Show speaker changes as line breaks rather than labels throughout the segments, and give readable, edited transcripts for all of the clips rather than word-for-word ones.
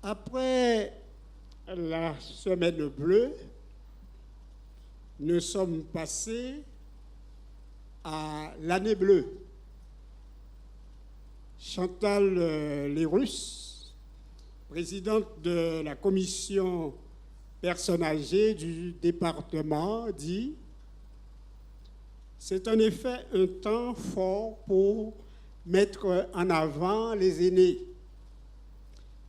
Après la semaine bleue, nous sommes passés à l'année bleue. Chantal Lérus, présidente de la commission personnes âgées du département, dit « C'est en effet un temps fort pour mettre en avant les aînés.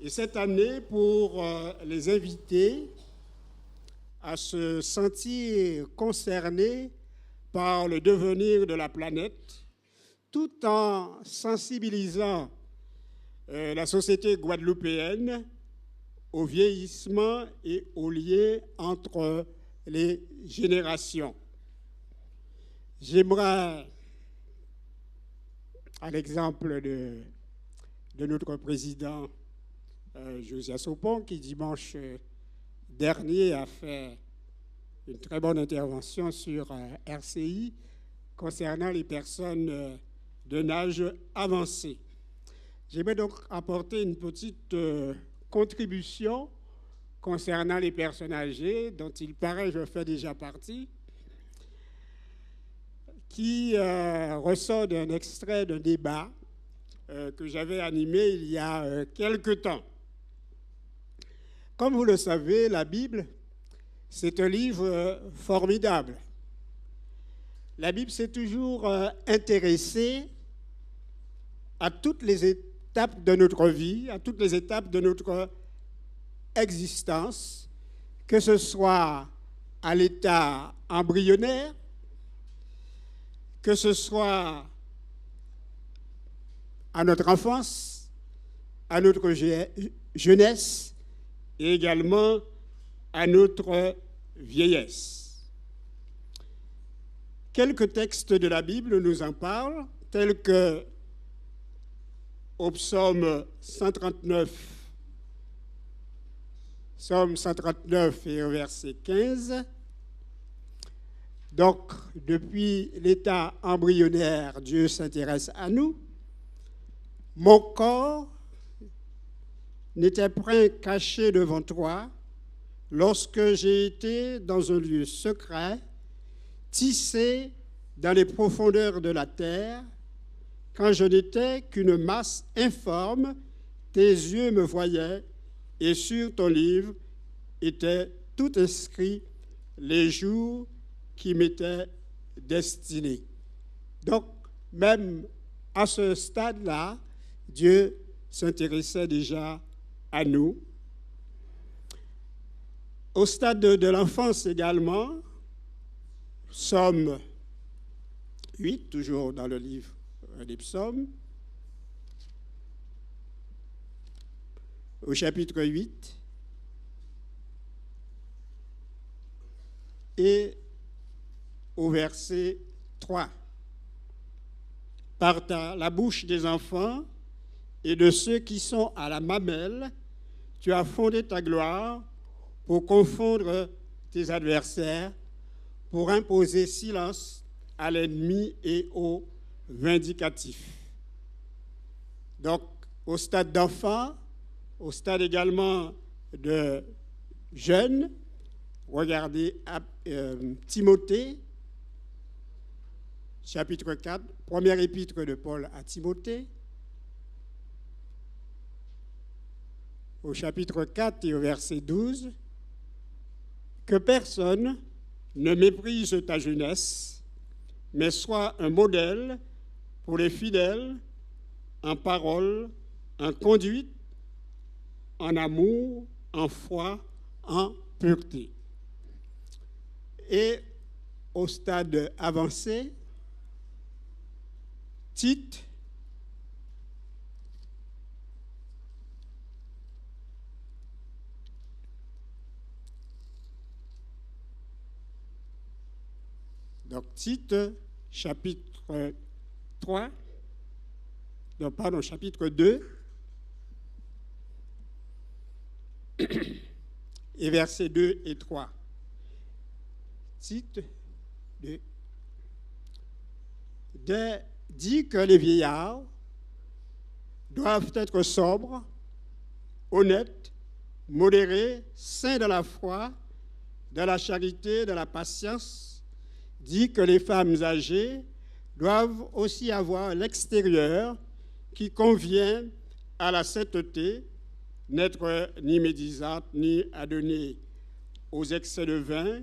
Et cette année, pour les inviter à se sentir concernés par le devenir de la planète, tout en sensibilisant la société guadeloupéenne au vieillissement et au lien entre les générations. J'aimerais, à l'exemple de notre président Josias Sopon, qui dimanche dernier a fait une très bonne intervention sur RCI concernant les personnes d'un âge avancé. J'aimerais donc apporter une petite contribution concernant les personnes âgées, dont il paraît que je fais déjà partie, qui ressort d'un extrait d'un débat que j'avais animé il y a quelque temps. Comme vous le savez, la Bible, c'est un livre formidable. La Bible s'est toujours intéressée à toutes les étapes de notre vie, à toutes les étapes de notre existence, que ce soit à l'état embryonnaire, que ce soit à notre enfance, à notre jeunesse et également à notre vieillesse. Quelques textes de la Bible nous en parlent, tels que au psaume 139 et au verset 15. Donc, depuis l'état embryonnaire, Dieu s'intéresse à nous. Mon corps n'était point caché devant toi lorsque j'ai été dans un lieu secret, tissé dans les profondeurs de la terre, quand je n'étais qu'une masse informe, tes yeux me voyaient et sur ton livre étaient tout inscrits les jours qui m'étaient destinés. Donc, même à ce stade-là, Dieu s'intéressait déjà à nous. Au stade de l'enfance également, Psaume 8, toujours dans le livre des psaumes, au chapitre 8, et au verset 3. Par la bouche des enfants et de ceux qui sont à la mamelle, tu as fondé ta gloire pour confondre tes adversaires, pour imposer silence à l'ennemi et aux vindicatifs. Donc, au stade d'enfant, au stade également de jeune, regardez Timothée, chapitre 4, première épître de Paul à Timothée, au chapitre 4 et au verset 12, que personne ne méprise ta jeunesse, mais sois un modèle pour les fidèles en parole, en conduite, en amour, en foi, en pureté. Et au stade avancé, Tite, donc Tite, chapitre 3, non, pardon, chapitre 2, et versets 2 et 3. Tite 2. Dit que les vieillards doivent être sobres, honnêtes, modéré, saint dans la foi, dans la charité, dans la patience, dit que les femmes âgées doivent aussi avoir l'extérieur qui convient à la sainteté, n'être ni médisante, ni adonnée aux excès de vin,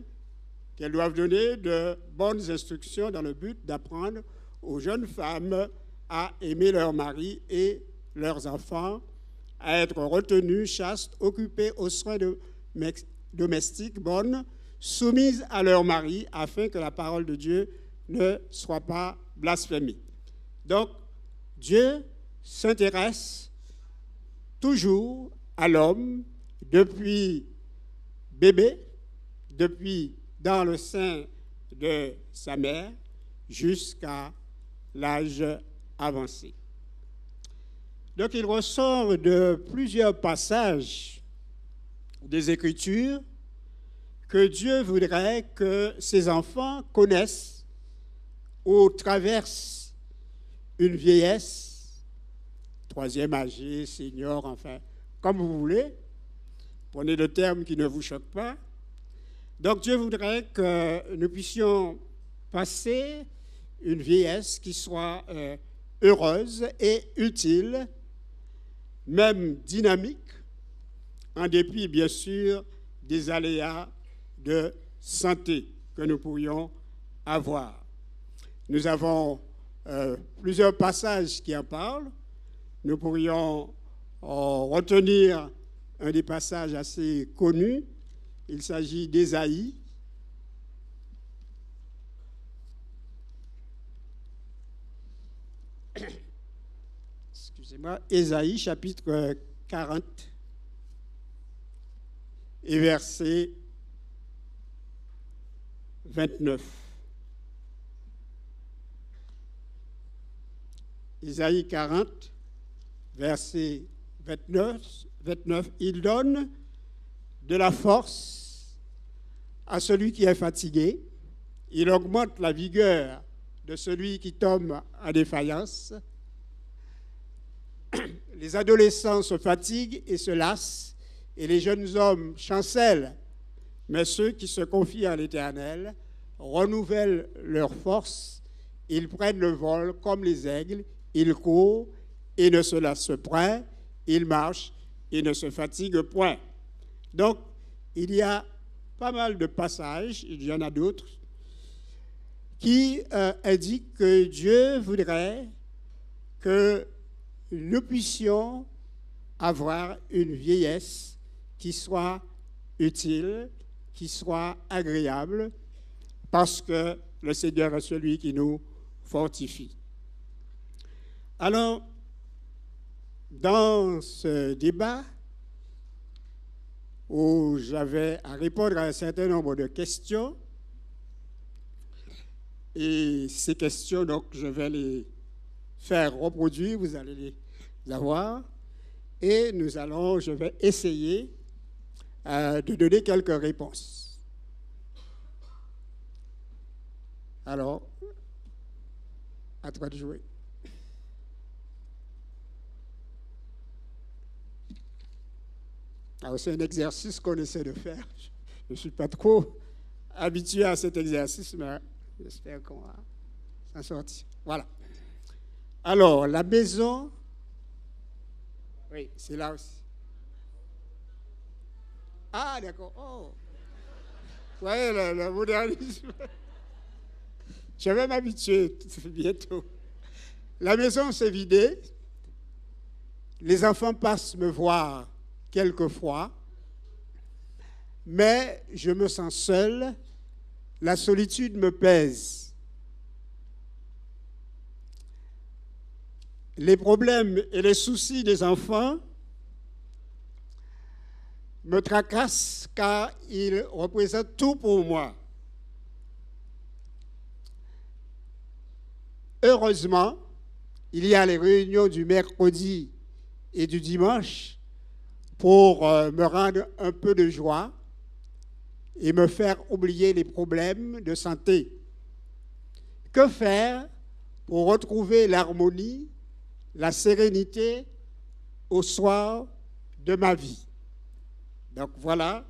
qu'elles doivent donner de bonnes instructions dans le but d'apprendre aux jeunes femmes à aimer leur mari et leurs enfants, à être retenues, chastes, occupées aux soins domestiques, bonnes, soumises à leur mari, afin que la parole de Dieu ne soit pas blasphémée. Donc, Dieu s'intéresse toujours à l'homme depuis bébé, depuis dans le sein de sa mère, jusqu'à l'âge avancé. Donc, il ressort de plusieurs passages des Écritures que Dieu voudrait que ses enfants connaissent ou traversent une vieillesse, troisième âgé, senior, enfin, comme vous voulez. Prenez le terme qui ne vous choque pas. Donc, Dieu voudrait que nous puissions passer une vieillesse qui soit heureuse et utile, même dynamique, en dépit, bien sûr, des aléas de santé que nous pourrions avoir. Nous avons plusieurs passages qui en parlent. Nous pourrions retenir un des passages assez connus. Il s'agit d'Ésaïe. Excusez-moi, Ésaïe, chapitre 40, et verset 29. Ésaïe 40, verset 29, il donne de la force à celui qui est fatigué, il augmente la vigueur de celui qui tombe en défaillance. Les adolescents se fatiguent et se lassent, et les jeunes hommes chancellent, mais ceux qui se confient à l'Éternel renouvellent leur force, ils prennent le vol comme les aigles, ils courent et ne se lassent point, ils marchent et ne se fatiguent point. Donc, il y a pas mal de passages, il y en a d'autres, qui indiquent que Dieu voudrait que nous puissions avoir une vieillesse qui soit utile, qui soit agréable, parce que le Seigneur est celui qui nous fortifie. Alors, dans ce débat, où j'avais à répondre à un certain nombre de questions, et ces questions, donc, je vais les faire reproduire, vous allez les avoir, et je vais essayer de donner quelques réponses. Alors, à toi de jouer. Alors, c'est un exercice qu'on essaie de faire. Je ne suis pas trop habitué à cet exercice, mais j'espère qu'on va s'en sortir. Voilà. Alors, la maison, oui, c'est là aussi. Ah, d'accord. Oh. Vous voyez, le modernisme. Je vais m'habituer bientôt. La maison s'est vidée. Les enfants passent me voir quelquefois, mais je me sens seul. La solitude me pèse. Les problèmes et les soucis des enfants me tracassent car ils représentent tout pour moi. Heureusement, il y a les réunions du mercredi et du dimanche pour me rendre un peu de joie et me faire oublier les problèmes de santé. Que faire pour retrouver l'harmonie, la sérénité au soir de ma vie? Donc voilà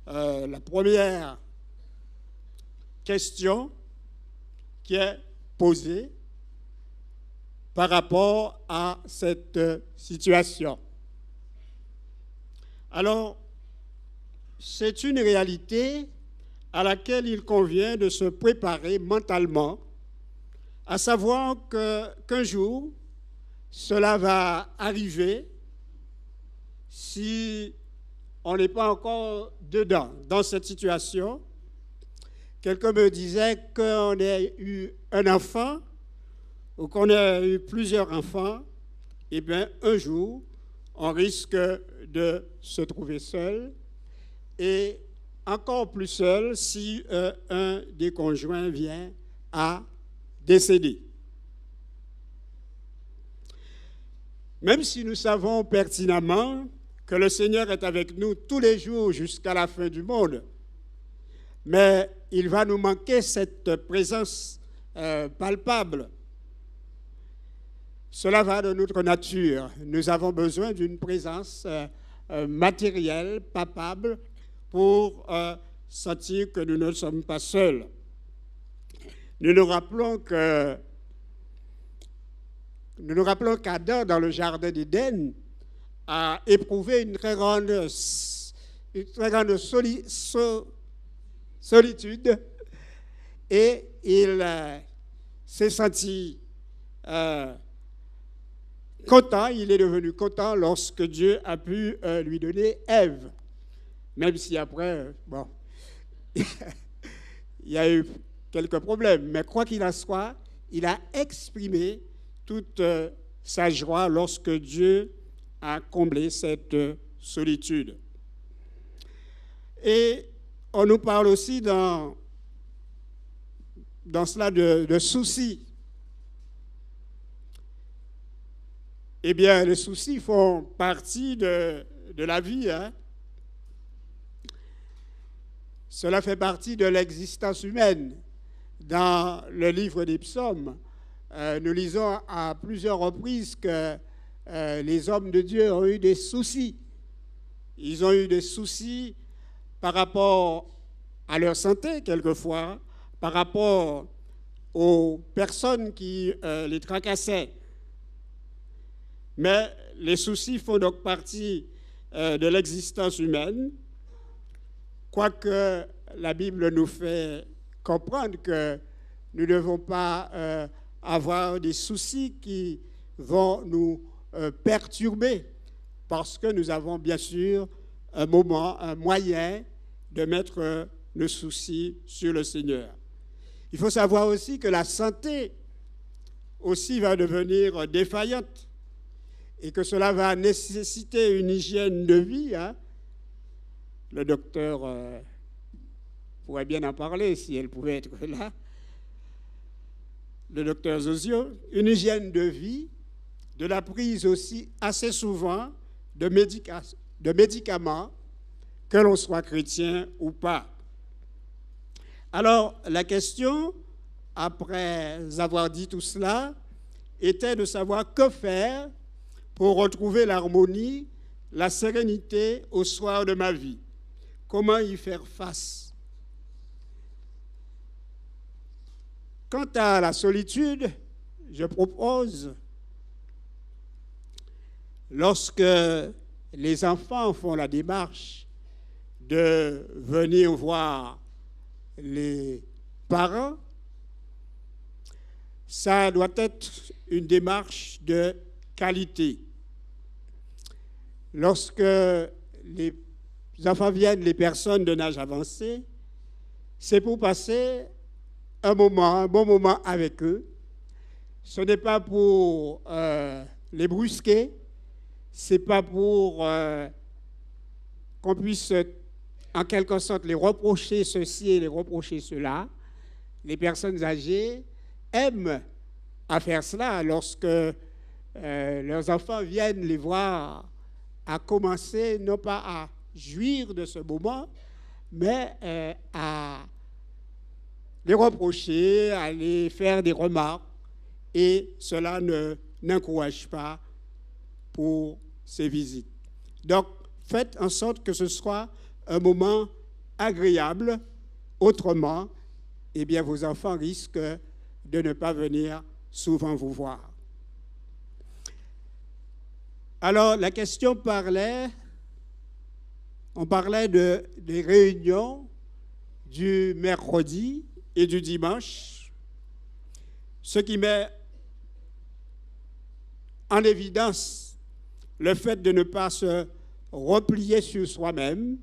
la première question qui est posée par rapport à cette situation. Alors, c'est une réalité à laquelle il convient de se préparer mentalement, à savoir qu'un jour, cela va arriver si on n'est pas encore dedans, dans cette situation. Quelqu'un me disait qu'on ait eu un enfant ou qu'on ait eu plusieurs enfants, eh bien, un jour, on risque de se trouver seul et encore plus seul si un des conjoints vient à décéder. Même si nous savons pertinemment que le Seigneur est avec nous tous les jours jusqu'à la fin du monde, mais il va nous manquer cette présence palpable. Cela va de notre nature. Nous avons besoin d'une présence matérielle, palpable, pour sentir que nous ne sommes pas seuls. Nous nous rappelons qu'Adam, dans le jardin d'Éden, a éprouvé une très grande solitude et il s'est senti content, il est devenu content lorsque Dieu a pu lui donner Ève. Même si après, bon, il y a eu quelques problèmes. Mais quoi qu'il en soit, il a exprimé toute sa joie lorsque Dieu a comblé cette solitude. Et on nous parle aussi dans cela de soucis. Eh bien, les soucis font partie de la vie, hein? Cela fait partie de l'existence humaine. Dans le livre des psaumes, nous lisons à plusieurs reprises que les hommes de Dieu ont eu des soucis. Ils ont eu des soucis par rapport à leur santé, quelquefois, par rapport aux personnes qui les tracassaient. Mais les soucis font donc partie de l'existence humaine, quoique la Bible nous fait comprendre que nous ne devons pas avoir des soucis qui vont nous perturber, parce que nous avons bien sûr un moyen de mettre nos soucis sur le Seigneur. Il faut savoir aussi que la santé aussi va devenir défaillante et que cela va nécessiter une hygiène de vie, hein. Le docteur pourrait bien en parler si elle pouvait être là. Le docteur Zozio, une hygiène de vie, de la prise aussi assez souvent de médicaments, que l'on soit chrétien ou pas. Alors, la question, après avoir dit tout cela, était de savoir que faire pour retrouver l'harmonie, la sérénité au soir de ma vie. Comment y faire face? Quant à la solitude, je propose, lorsque les enfants font la démarche de venir voir les parents, ça doit être une démarche de qualité. Lorsque les enfants viennent, les personnes de l'âge avancé, c'est pour passer un bon moment avec eux. Ce n'est pas pour les brusquer, ce n'est pas pour qu'on puisse en quelque sorte les reprocher ceci et les reprocher cela. Les personnes âgées aiment à faire cela lorsque leurs enfants viennent les voir, à commencer non pas à jouir de ce moment, mais à les reprocher, à les faire des remarques, et cela n'encourage pas pour ces visites. Donc, faites en sorte que ce soit un moment agréable. Autrement, eh bien, vos enfants risquent de ne pas venir souvent vous voir. Alors, la question on parlait des réunions du mercredi et du dimanche, ce qui met en évidence le fait de ne pas se replier sur soi-même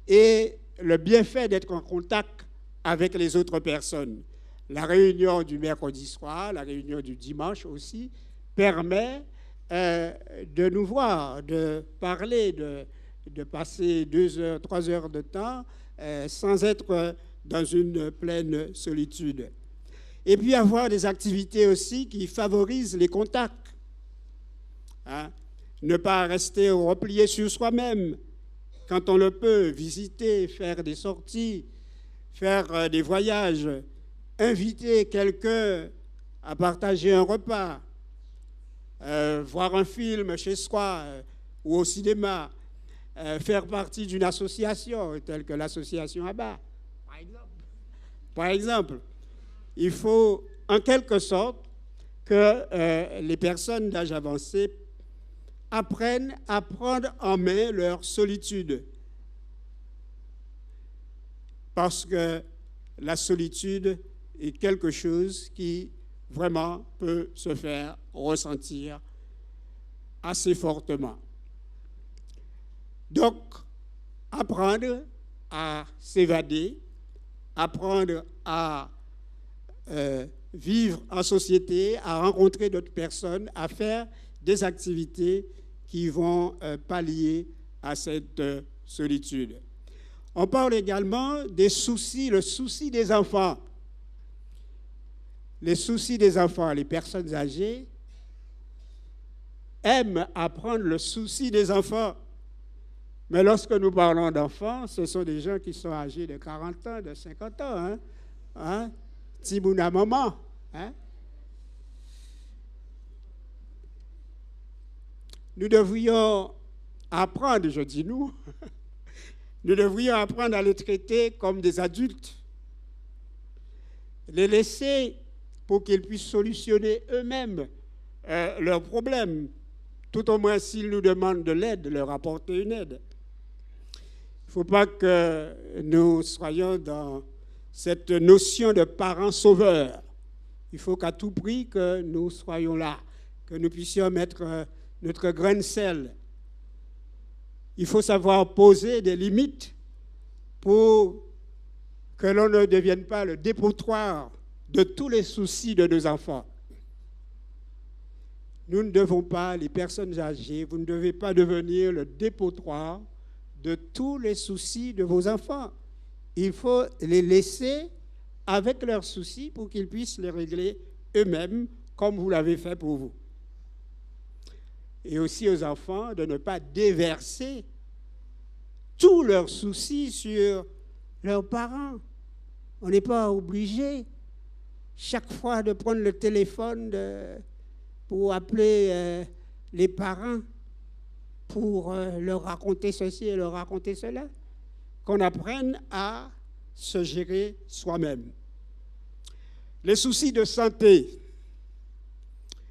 et le bienfait d'être en contact avec les autres personnes. La réunion du mercredi soir, la réunion du dimanche aussi, permet de nous voir, de parler, de passer 2 heures, 3 heures de temps sans être dans une pleine solitude. Et puis avoir des activités aussi qui favorisent les contacts. Hein? Ne pas rester replié sur soi-même. Quand on le peut, visiter, faire des sorties, faire des voyages, inviter quelqu'un à partager un repas, voir un film chez soi ou au cinéma, faire partie d'une association telle que l'association ABBA, par exemple. Il faut en quelque sorte que les personnes d'âge avancé apprennent à prendre en main leur solitude. Parce que la solitude est quelque chose qui vraiment peut se faire ressentir assez fortement. Donc, apprendre à s'évader, apprendre à vivre en société, à rencontrer d'autres personnes, à faire des activités qui vont pallier à cette solitude. On parle également des soucis, le souci des enfants. Les soucis des enfants, les personnes âgées aiment apprendre le souci des enfants. Mais lorsque nous parlons d'enfants, ce sont des gens qui sont âgés de 40 ans, de 50 ans. Hein? Timouna maman. Hein? Nous devrions apprendre, je dis nous, nous devrions apprendre à les traiter comme des adultes, les laisser pour qu'ils puissent solutionner eux-mêmes leurs problèmes, tout au moins s'ils nous demandent de l'aide, leur apporter une aide. Il ne faut pas que nous soyons dans cette notion de parents sauveurs. Il faut qu'à tout prix que nous soyons là, que nous puissions mettre notre grain de sel. Il faut savoir poser des limites pour que l'on ne devienne pas le dépotoir de tous les soucis de nos enfants. Nous ne devons pas, les personnes âgées, vous ne devez pas devenir le dépotoir de tous les soucis de vos enfants. Il faut les laisser avec leurs soucis pour qu'ils puissent les régler eux-mêmes comme vous l'avez fait pour vous. Et aussi aux enfants de ne pas déverser tous leurs soucis sur leurs parents. On n'est pas obligé chaque fois de prendre le téléphone pour appeler les parents pour leur raconter ceci et leur raconter cela. Qu'on apprenne à se gérer soi-même. Les soucis de santé,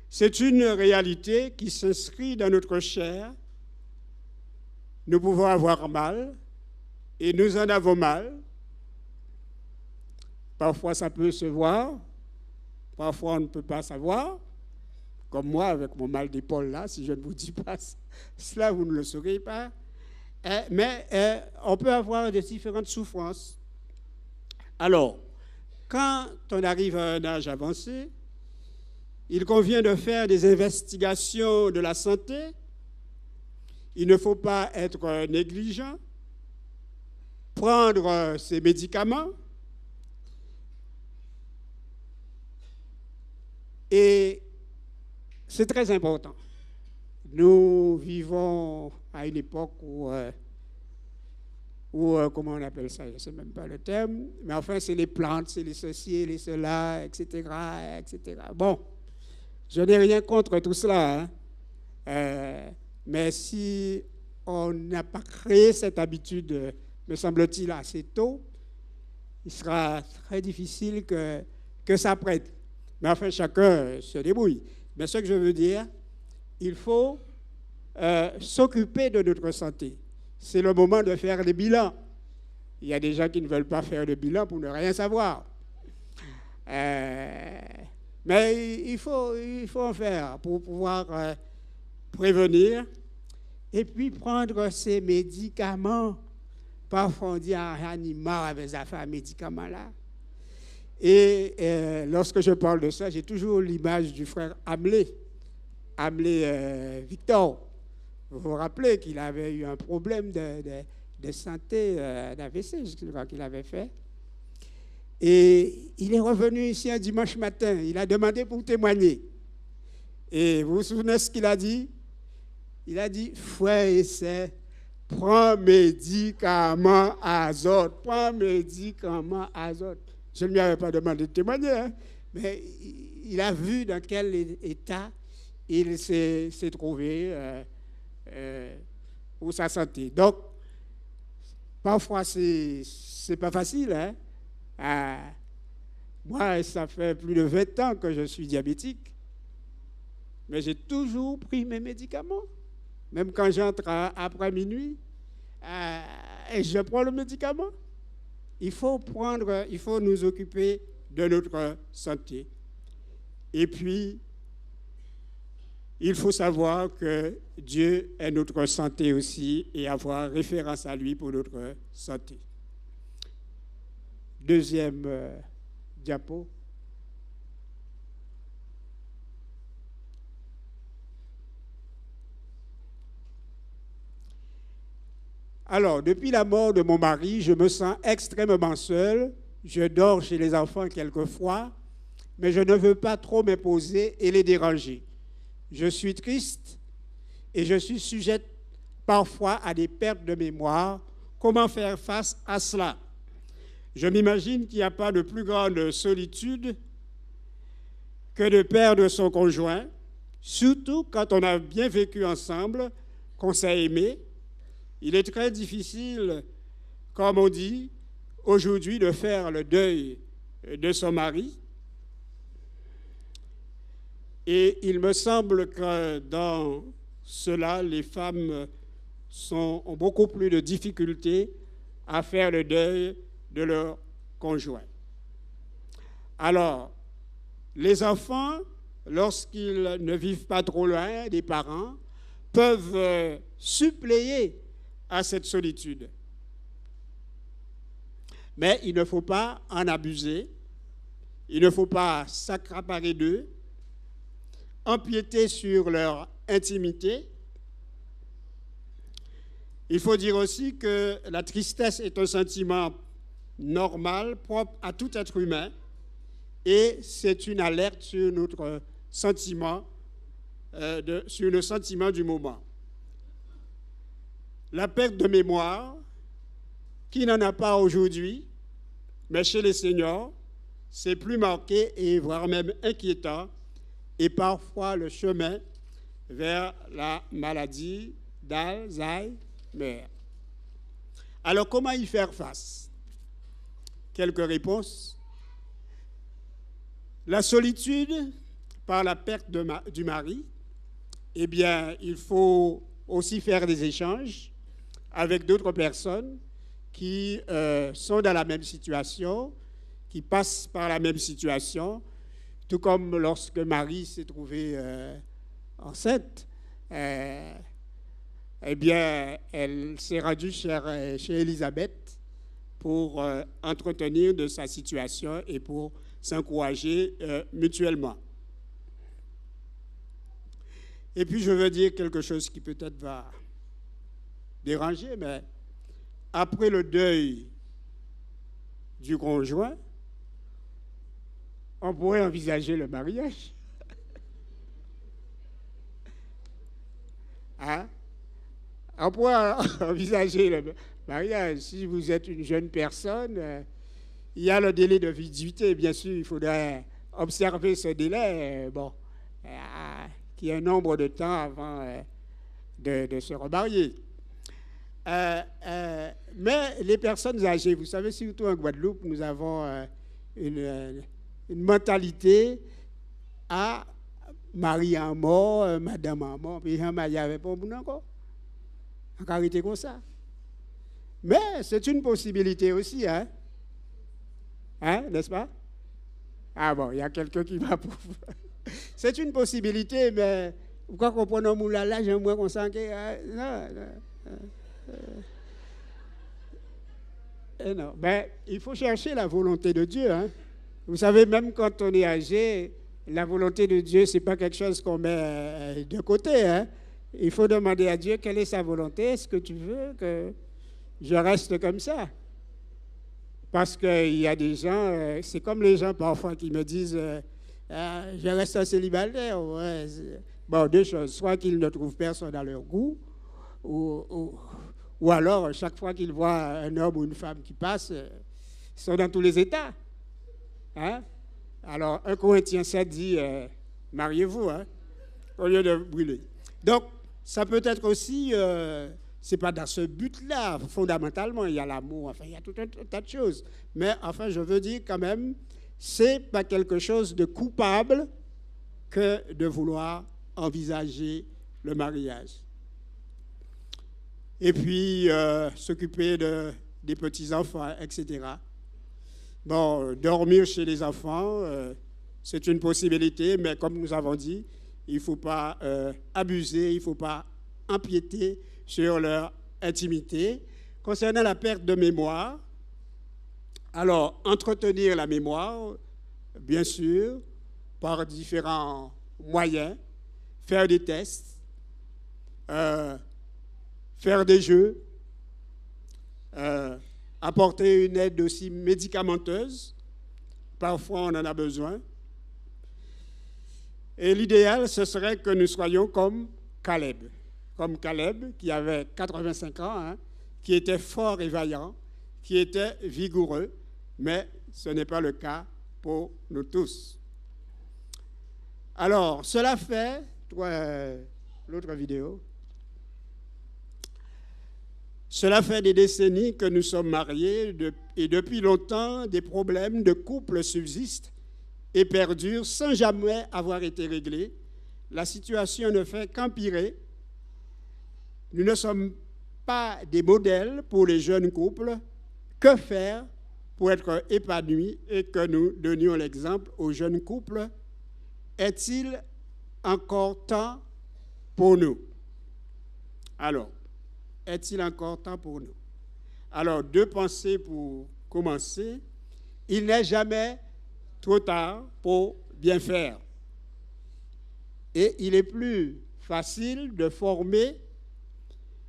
c'est une réalité qui s'inscrit dans notre chair. Nous pouvons avoir mal et nous en avons mal. Parfois, ça peut se voir. Parfois, on ne peut pas savoir. Comme moi, avec mon mal d'épaule là, si je ne vous dis pas cela, vous ne le saurez pas. Mais on peut avoir de différentes souffrances. Alors, quand on arrive à un âge avancé, il convient de faire des investigations de la santé. Il ne faut pas être négligent. Prendre ses médicaments. Et c'est très important. Nous vivons à une époque où comment on appelle ça, je ne sais même pas le terme, mais enfin, c'est les plantes, c'est les ceci, les cela, etc., etc. Bon, je n'ai rien contre tout cela, hein. Mais si on n'a pas créé cette habitude, me semble-t-il, assez tôt, il sera très difficile que ça prête. Mais enfin, chacun se débrouille. Mais ce que je veux dire, il faut s'occuper de notre santé. C'est le moment de faire des bilans. Il y a des gens qui ne veulent pas faire de bilan pour ne rien savoir. Mais il faut en faire pour pouvoir prévenir et puis prendre ces médicaments. Parfois, on dit animal avec ces affaires médicaments-là. Et lorsque je parle de ça, j'ai toujours l'image du frère Hamlet Victor. Vous vous rappelez qu'il avait eu un problème de santé, d'AVC, je crois qu'il avait fait. Et il est revenu ici un dimanche matin. Il a demandé pour témoigner. Et vous vous souvenez ce qu'il a dit? Il a dit, frère et sœur, prends médicaments azote, prends médicaments azote. Je ne lui avais pas demandé de témoigner, hein, mais il a vu dans quel état il s'est trouvé pour sa santé. Donc, parfois, c'est pas facile. Hein? Moi, ça fait plus de 20 ans que je suis diabétique, mais j'ai toujours pris mes médicaments. Même quand j'entre après minuit, je prends le médicament. Il faut nous occuper de notre santé. Et puis, il faut savoir que Dieu est notre santé aussi et avoir référence à lui pour notre santé. Deuxième diapo. Alors, depuis la mort de mon mari, je me sens extrêmement seul. Je dors chez les enfants quelquefois, mais je ne veux pas trop m'imposer et les déranger. Je suis triste et je suis sujette parfois à des pertes de mémoire. Comment faire face à cela? Je m'imagine qu'il n'y a pas de plus grande solitude que de perdre son conjoint, surtout quand on a bien vécu ensemble, qu'on s'est aimé. Il est très difficile, comme on dit, aujourd'hui de faire le deuil de son mari. Et il me semble que dans cela, les femmes ont beaucoup plus de difficultés à faire le deuil de leur conjoint. Alors, les enfants, lorsqu'ils ne vivent pas trop loin des parents, peuvent suppléer à cette solitude. Mais il ne faut pas en abuser, il ne faut pas s'accaparer d'eux, empiéter sur leur intimité. Il faut dire aussi que la tristesse est un sentiment normal, propre à tout être humain, et c'est une alerte sur notre sentiment, sur le sentiment du moment. La perte de mémoire, qui n'en a pas aujourd'hui, mais chez les seniors, c'est plus marqué et voire même inquiétant, et parfois le chemin vers la maladie d'Alzheimer. Alors, comment y faire face? Quelques réponses. La solitude par la perte du mari, eh bien, il faut aussi faire des échanges avec d'autres personnes qui sont dans la même situation, qui passent par la même situation, tout comme lorsque Marie s'est trouvée enceinte, eh bien, elle s'est rendue chez Élisabeth pour entretenir de sa situation et pour s'encourager mutuellement. Et puis, je veux dire quelque chose qui peut-être va déranger, mais après le deuil du conjoint, on pourrait envisager le mariage. Hein? On pourrait envisager le mariage. Si vous êtes une jeune personne, il y a le délai de viduité, bien sûr, il faudrait observer ce délai, qu'il y ait un nombre de temps avant de se remarier. Mais les personnes âgées, vous savez, surtout en Guadeloupe, nous avons une mentalité à Marie en mort, madame en mort, puis il n'y avait pas bon encore. En carité comme ça. Mais c'est une possibilité aussi, hein? Hein, n'est-ce pas? Ah bon, il y a quelqu'un qui va pour. C'est une possibilité, mais pourquoi qu'on prend un moulala, j'aimerais qu'on sent que. Non. Ben, il faut chercher la volonté de Dieu. Hein? Vous savez, même quand on est âgé, la volonté de Dieu, ce n'est pas quelque chose qu'on met de côté. Hein? Il faut demander à Dieu quelle est sa volonté. Est-ce que tu veux que je reste comme ça? Parce qu'il y a des gens, c'est comme les gens parfois qui me disent je reste un célibataire. Ouais, bon, deux choses. Soit qu'ils ne trouvent personne à leur goût, ou alors, chaque fois qu'ils voient un homme ou une femme qui passe, ils sont dans tous les états. Hein? Alors, 1 Corinthiens 7 dit mariez-vous, hein, au lieu de brûler. Donc, ça peut être aussi. C'est pas dans ce but-là, fondamentalement, il y a l'amour, enfin, il y a tout un tas de choses. Mais enfin, je veux dire quand même, c'est pas quelque chose de coupable que de vouloir envisager le mariage. Et puis, s'occuper des petits-enfants, etc. Bon, dormir chez les enfants, c'est une possibilité, mais comme nous avons dit, il ne faut pas abuser, il ne faut pas empiéter sur leur intimité. Concernant la perte de mémoire, alors, entretenir la mémoire, bien sûr, par différents moyens, faire des tests, faire des jeux, apporter une aide aussi médicamenteuse, parfois on en a besoin. Et l'idéal, ce serait que nous soyons comme Caleb qui avait 85 ans, hein, qui était fort et vaillant, qui était vigoureux, mais ce n'est pas le cas pour nous tous. Alors, cela fait, l'autre vidéo, cela fait des décennies que nous sommes mariés et depuis longtemps, des problèmes de couple subsistent et perdurent sans jamais avoir été réglés. La situation ne fait qu'empirer. Nous ne sommes pas des modèles pour les jeunes couples. Que faire pour être épanouis et que nous donnions l'exemple aux jeunes couples? Est-il encore temps pour nous? Alors, est-il encore temps pour nous? Alors, deux pensées pour commencer. Il n'est jamais trop tard pour bien faire. Et il est plus facile de former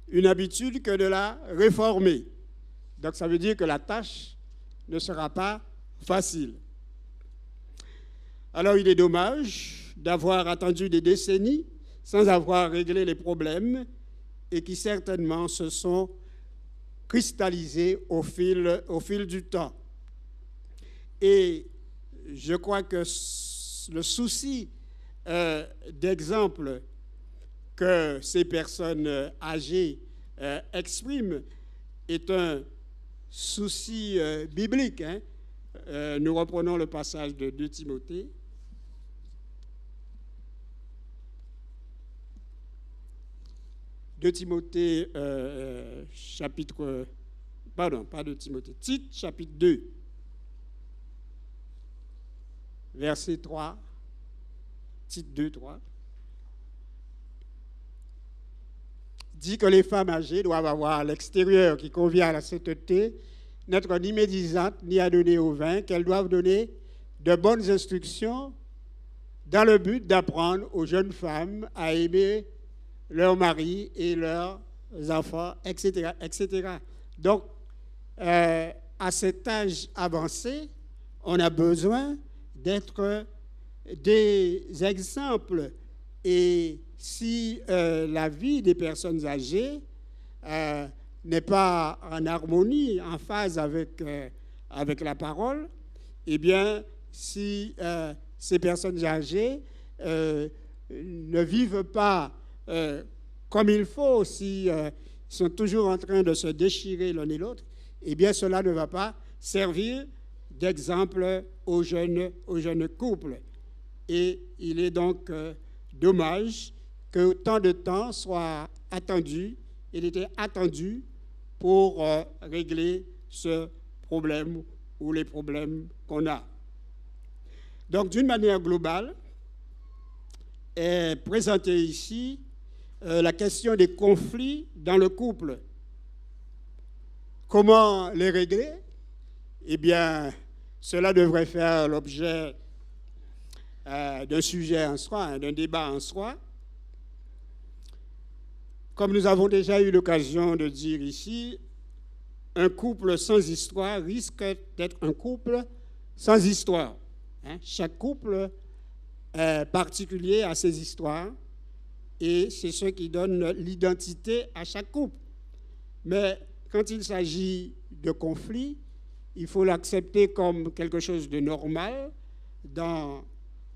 une habitude que de la réformer. Donc, ça veut dire que la tâche ne sera pas facile. Alors, il est dommage d'avoir attendu des décennies sans avoir réglé les problèmes et qui certainement se sont cristallisés au fil du temps. Et je crois que le souci d'exemple que ces personnes âgées expriment est un souci biblique. Hein. Nous reprenons le passage de 2 Timothée. Tite, chapitre 2, verset 3, Tite 2, 3, dit que les femmes âgées doivent avoir l'extérieur qui convient à la sainteté, n'être ni médisantes, ni à donner au vin, qu'elles doivent donner de bonnes instructions dans le but d'apprendre aux jeunes femmes à aimer leurs maris et leurs enfants, etc., etc. Donc, à cet âge avancé, on a besoin d'être des exemples. Et si la vie des personnes âgées n'est pas en harmonie, en phase avec la parole, eh bien, si ces personnes âgées ne vivent pas comme il faut, si sont toujours en train de se déchirer l'un et l'autre, eh bien cela ne va pas servir d'exemple aux jeunes couples. Et il est donc dommage que tant de temps soit attendu, il était attendu pour régler ce problème ou les problèmes qu'on a. Donc, d'une manière globale, est présentée ici la question des conflits dans le couple. Comment les régler? Eh bien, cela devrait faire l'objet d'un sujet en soi, d'un débat en soi. Comme nous avons déjà eu l'occasion de dire ici, un couple sans histoire risque d'être un couple sans histoire. Chaque couple est particulier à ses histoires et c'est ce qui donne l'identité à chaque couple. Mais quand il s'agit de conflits, il faut l'accepter comme quelque chose de normal dans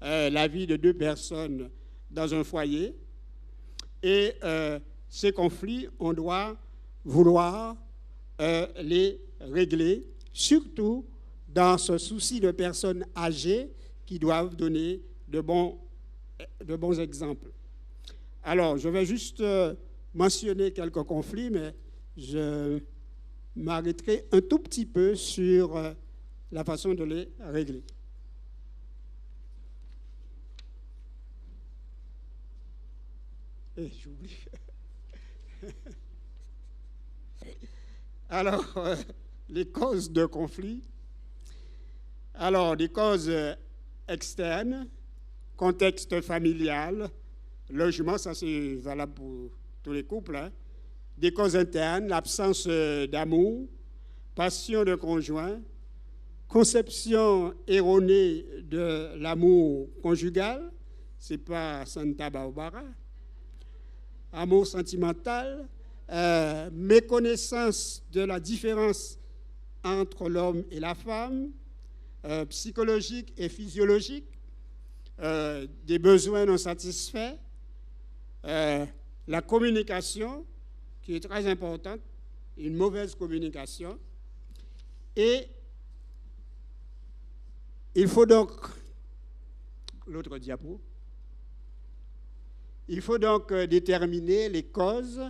la vie de deux personnes dans un foyer. Et ces conflits, on doit vouloir les régler, surtout dans ce souci de personnes âgées qui doivent donner de bons exemples. Alors, je vais juste mentionner quelques conflits, mais je m'arrêterai un tout petit peu sur la façon de les régler. J'oublie. Alors, les causes de conflit. Alors, des causes externes, contexte familial, logement, ça c'est valable pour tous les couples. Des causes internes, l'absence d'amour, passion de conjoint, conception erronée de l'amour conjugal, c'est pas Santa Barbara, amour sentimental, méconnaissance de la différence entre l'homme et la femme, psychologique et physiologique, des besoins non satisfaits, la communication, qui est très importante, une mauvaise communication. Et il faut donc, l'autre diapo, il faut donc déterminer les causes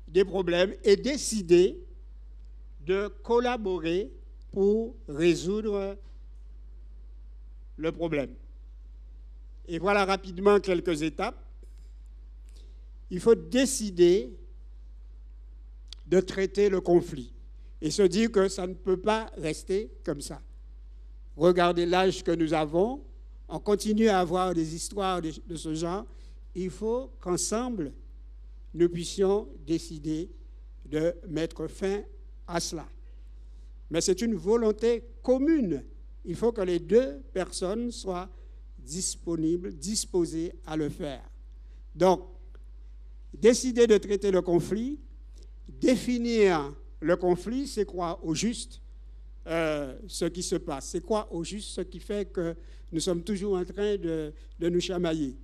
des problèmes et décider de collaborer pour résoudre le problème. Et voilà rapidement quelques étapes. Il faut décider de traiter le conflit et se dire que ça ne peut pas rester comme ça. Regardez l'âge que nous avons, on continue à avoir des histoires de ce genre. Il faut qu'ensemble, nous puissions décider de mettre fin à cela. Mais c'est une volonté commune. Il faut que les deux personnes soient disponibles, disposées à le faire. Donc, décider de traiter le conflit, définir le conflit, c'est quoi au juste ce qui se passe? C'est quoi au juste ce qui fait que nous sommes toujours en train de nous chamailler?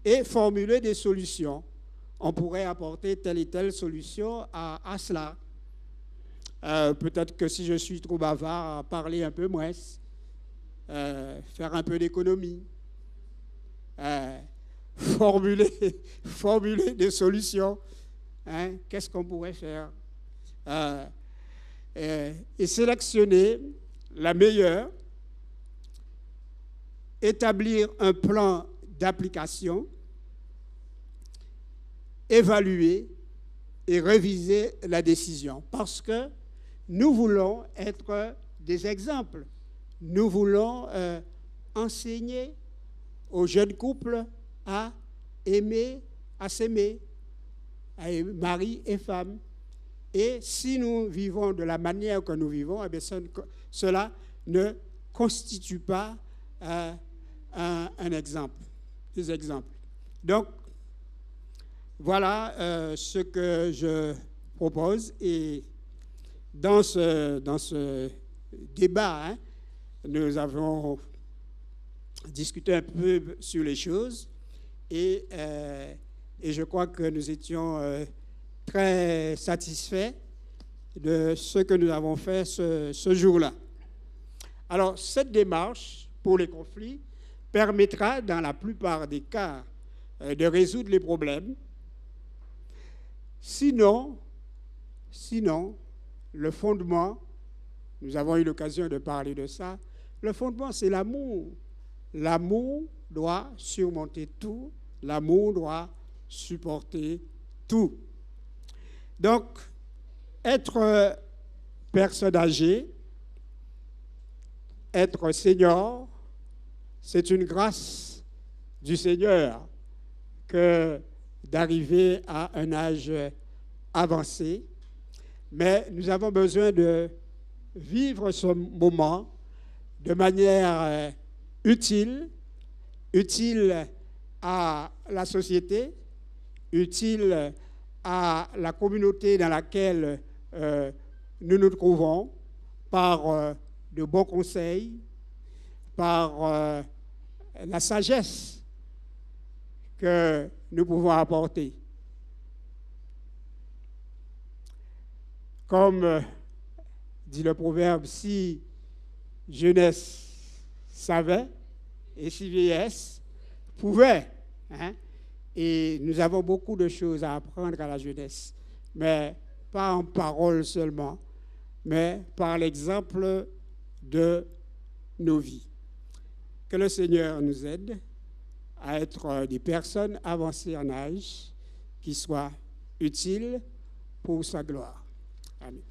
Et formuler des solutions. On pourrait apporter telle et telle solution à cela. Peut-être que si je suis trop bavard, à parler un peu moins, faire un peu d'économie, formuler des solutions. Qu'est-ce qu'on pourrait faire? Et sélectionner la meilleure, établir un plan d'application, évaluer et réviser la décision. Parce que nous voulons être des exemples. Nous voulons enseigner aux jeunes couples à aimer, à s'aimer, à mari et femme. Et si nous vivons de la manière que nous vivons, eh bien, cela ne constitue pas un exemple, des exemples. Donc, voilà ce que je propose. Et dans ce débat, nous avons discuté un peu sur les choses et je crois que nous étions très satisfait de ce que nous avons fait ce jour-là. Alors, cette démarche pour les conflits permettra, dans la plupart des cas, de résoudre les problèmes. Sinon, le fondement, nous avons eu l'occasion de parler de ça, le fondement, c'est l'amour. L'amour doit surmonter tout, l'amour doit supporter tout. Donc, être personne âgée, être senior, c'est une grâce du Seigneur que d'arriver à un âge avancé. Mais nous avons besoin de vivre ce moment de manière utile à la société, utile à la communauté dans laquelle nous nous trouvons, par de bons conseils, par la sagesse que nous pouvons apporter. Comme dit le proverbe, si jeunesse savait et si vieillesse pouvait, hein? Et nous avons beaucoup de choses à apprendre à la jeunesse, mais pas en parole seulement, mais par l'exemple de nos vies. Que le Seigneur nous aide à être des personnes avancées en âge qui soient utiles pour sa gloire. Amen.